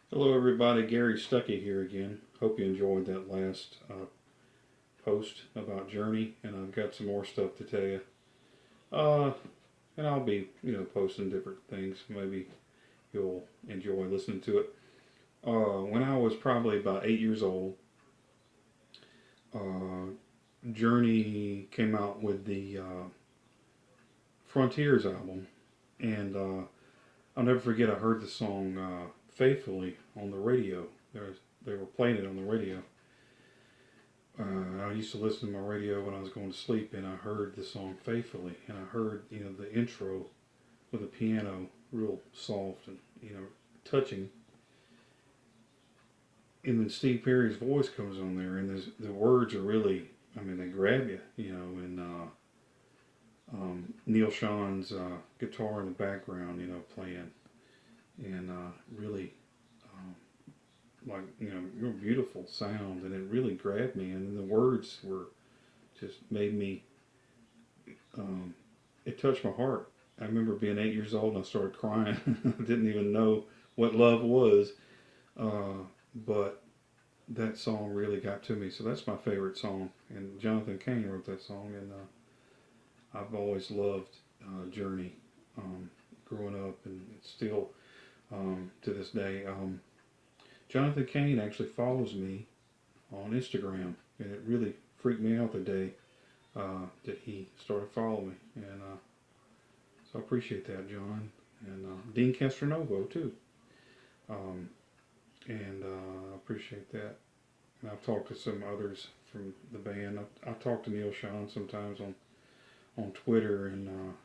Hello, everybody. Gary Stuckey here again. Hope you enjoyed that last post about Journey, and I've got some more stuff to tell you. Uh, and I'll be, posting different things. Maybe you'll enjoy listening to it. When I was probably about 8 years old, uh, Journey came out with the Frontiers album, and I'll never forget. I heard the song "Faithfully" on the radio. They were playing it on the radio. I used to listen to my radio when I was going to sleep, and I heard the song "Faithfully," and I heard the intro with the piano, real soft and touching, and then Steve Perry's voice comes on there, and the words are really, I mean, they grab you, and Neil Sean's guitar in the background, playing, and really. Um, like real beautiful sound, and it really grabbed me, and the words were just made me um, it touched my heart. I remember being 8 years old and I started crying. I didn't even know what love was, uh, but that song really got to me. So that's my favorite song, and Jonathan Cain wrote that song, and I've always loved Journey growing up, and it's still to this day. Jonathan Cain actually follows me on Instagram, and it really freaked me out the day that he started following me, and so I appreciate that, John, and Dean Castronovo too, um, and I appreciate that. And I've talked to some others from the band. I talk to Neil Sean sometimes on Twitter and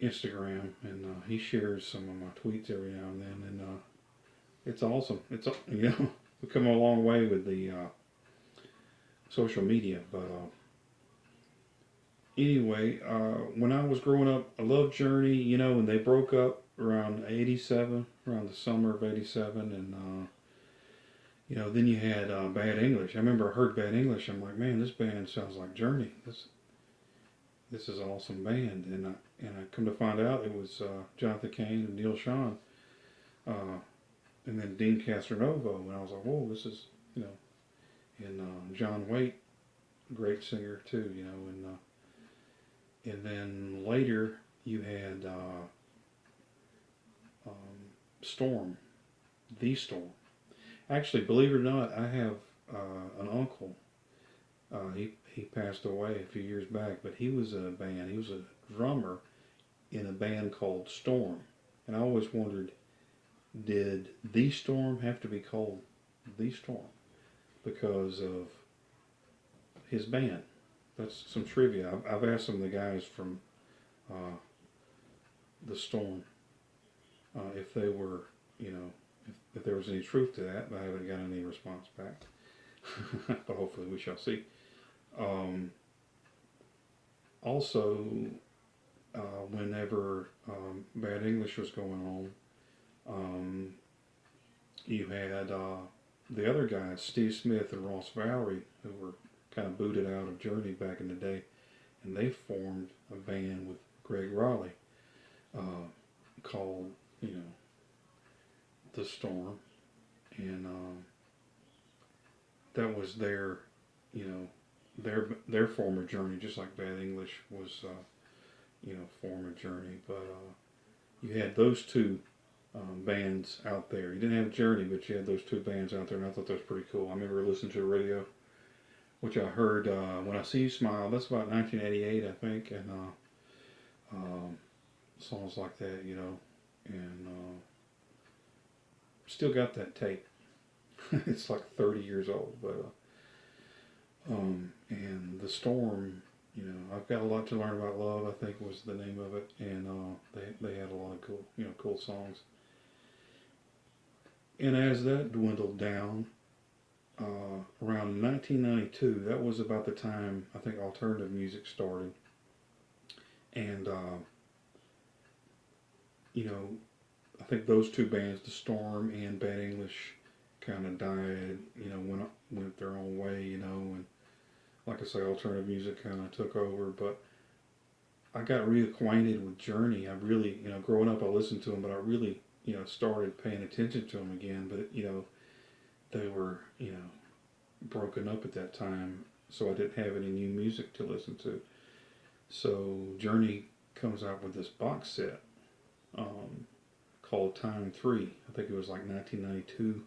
Instagram, and he shares some of my tweets every now and then, and it's awesome. It's we've come a long way with the social media, but anyway, when I was growing up, I loved Journey, and they broke up around 87, around the summer of 87, and, then you had Bad English. I remember I heard Bad English, I'm like, man, this band sounds like Journey. This is an awesome band, and I come to find out it was Jonathan Cain and Neil Sean, uh, and then Dean Castronovo, and I was like, whoa, this is, and John Waite, great singer too, and then later you had Storm, the Storm. Actually, believe it or not, I have an uncle. He passed away a few years back, but he was a band. He was a drummer in a band called Storm, and I always wondered, did the Storm have to be called the Storm because of his band? That's some trivia. I've asked some of the guys from uh, the Storm if they were, if there was any truth to that, but I haven't got any response back. But hopefully we shall see. Um, Also, whenever Bad English was going on, um, you had the other guys, Steve Smith and Ross Valerie, who were kind of booted out of Journey back in the day, and they formed a band with Greg Raleigh uh, called, The Storm, and that was you know, their former Journey, just like Bad English was, former Journey. But you had those two bands out there. You didn't have Journey, but you had those two bands out there, and I thought that was pretty cool. I remember listening to the radio, which I heard When I See You Smile. That's about 1988, I think, and songs like that, and still got that tape. It's like 30 years old, but and The Storm, I've got a lot to learn about love, I think was the name of it, and they had a lot of cool songs. And as that dwindled down, around 1992, that was about the time I think alternative music started, and you know, I think those two bands, The Storm and Bad English, kind of died. Went their own way. And like I say, alternative music kind of took over. But I got reacquainted with Journey. I really, growing up, I listened to them, but I really started paying attention to them again. But they were broken up at that time, so I didn't have any new music to listen to. So Journey comes out with this box set called Time 3. I think it was like 1992,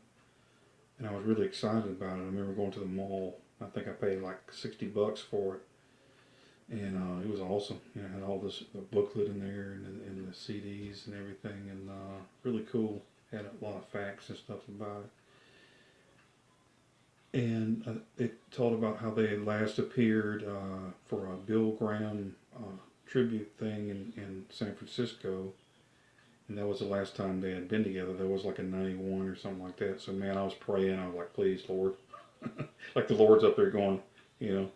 and I was really excited about it. I remember going to the mall. I think I paid like $60 for it, and it was awesome. It had all this the booklet in there and the CDs and everything, and really cool. Had a lot of facts and stuff about it. And it told about how they had last appeared for a Bill Graham tribute thing in San Francisco, and that was the last time they had been together. That was like in '91 or something like that. So man, I was praying. I was like, please, Lord, like the Lord's up there going, you know,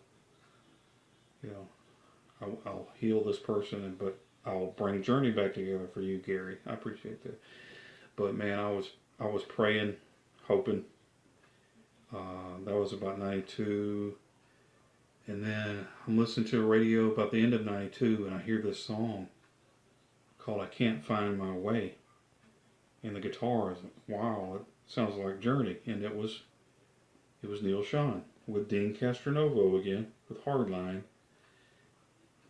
you know, I'll heal this person, but I'll bring Journey back together for you, Gary. I appreciate that. But man, I was praying, hoping. That was about '92, and then I'm listening to the radio about the end of '92, and I hear this song called "I Can't Find My Way," and the guitar is wow, it sounds like Journey, and it was Neal Schon with Dean Castronovo again with Hardline.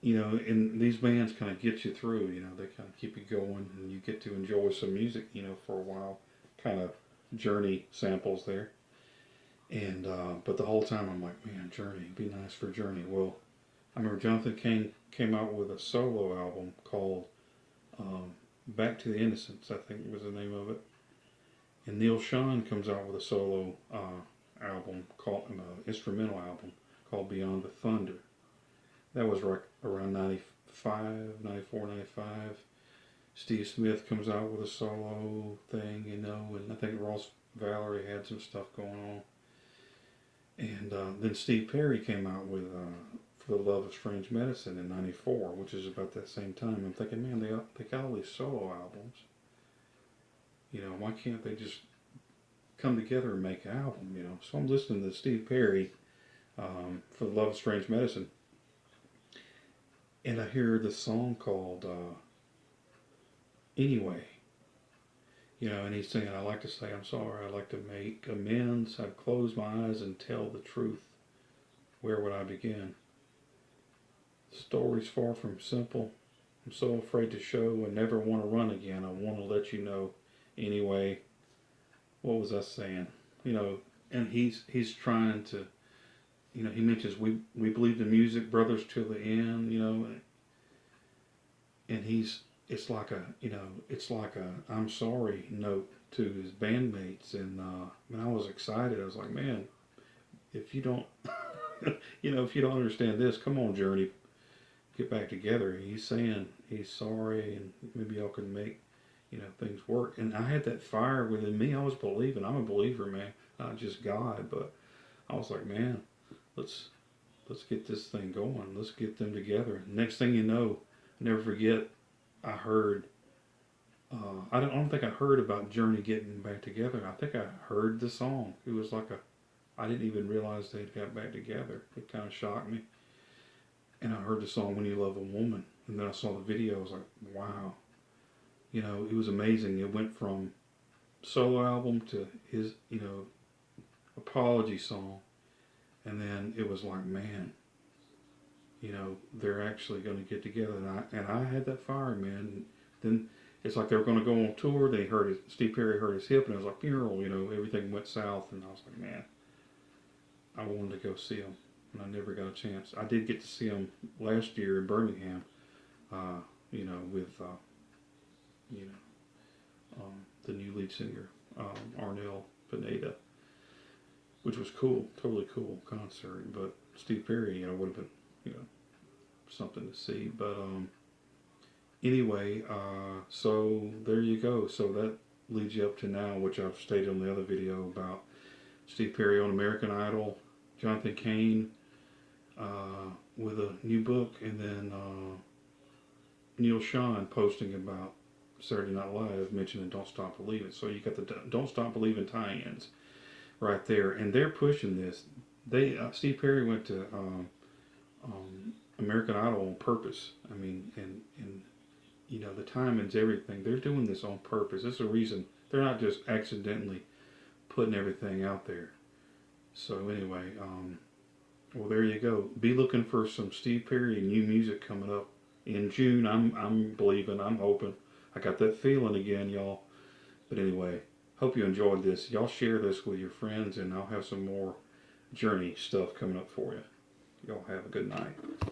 And these bands kind of get you through. They kind of keep you going, and you get to enjoy some music. For a while, kind of Journey samples there. And but the whole time I'm like, man, Journey, it'd be nice for Journey. Well, I remember Jonathan Cain came out with a solo album called Back to the Innocents, I think was the name of it. And Neal Schon comes out with a solo album called instrumental album called Beyond the Thunder. That was right around 95, 94, 95. Steve Smith comes out with a solo thing, and I think Ross Valerie had some stuff going on. And then Steve Perry came out with For the Love of Strange Medicine in '94, which is about that same time. I'm thinking, man, they got all these solo albums. Why can't they just come together and make an album? So I'm listening to Steve Perry For the Love of Strange Medicine, and I hear this song called Anyway. And he's saying, I like to say I'm sorry, I like to make amends, I'd close my eyes and tell the truth. Where would I begin? The story's far from simple. I'm so afraid to show and never want to run again. I want to let you know. Anyway, what was I saying? And he's trying to, he mentions we believe in music, brothers till the end, and it's like a I'm sorry note to his bandmates, and I was excited. I was like, man, if you don't if you don't understand this, come on, Journey, get back together. He's saying he's sorry, and maybe y'all can make things work. And I had that fire within me. I was believing. I'm a believer, man, not just God, but I was like, man, let's get this thing going. Let's get them together. Next thing you know, never forget, I heard, I don't think I heard about Journey getting back together. I think I heard the song. It was like I didn't even realize they'd got back together. It kind of shocked me. And I heard the song When You Love a Woman. And then I saw the video. I was like, wow. It was amazing. It went from solo album to his, apology song. And then it was like, man, they're actually going to get together. And I had that fire, man. And then it's like they were going to go on tour. They Steve Perry hurt his hip, and it was like, everything went south. And I was like, man, I wanted to go see him, and I never got a chance. I did get to see him last year in Birmingham, with, the new lead singer, Arnel Pineda, which was cool, totally cool concert. But Steve Perry, would have been, something to see. But anyway, so there you go. So that leads you up to now, which I've stated on the other video about Steve Perry on American Idol, Jonathan Cain with a new book, and then Neal Schon posting about Saturday Night Live, mentioning Don't Stop Believing. So you got the Don't Stop Believing tie-ins right there, and they're pushing this. Steve Perry went to American Idol on purpose. I mean, and you know, the timing's everything. They're doing this on purpose. There's a reason. They're not just accidentally putting everything out there. So anyway, well, there you go. Be looking for some Steve Perry new music coming up in June. I'm believing. I'm hoping. I got that feeling again, y'all. But anyway, hope you enjoyed this. Y'all share this with your friends, and I'll have some more Journey stuff coming up for you. Y'all have a good night.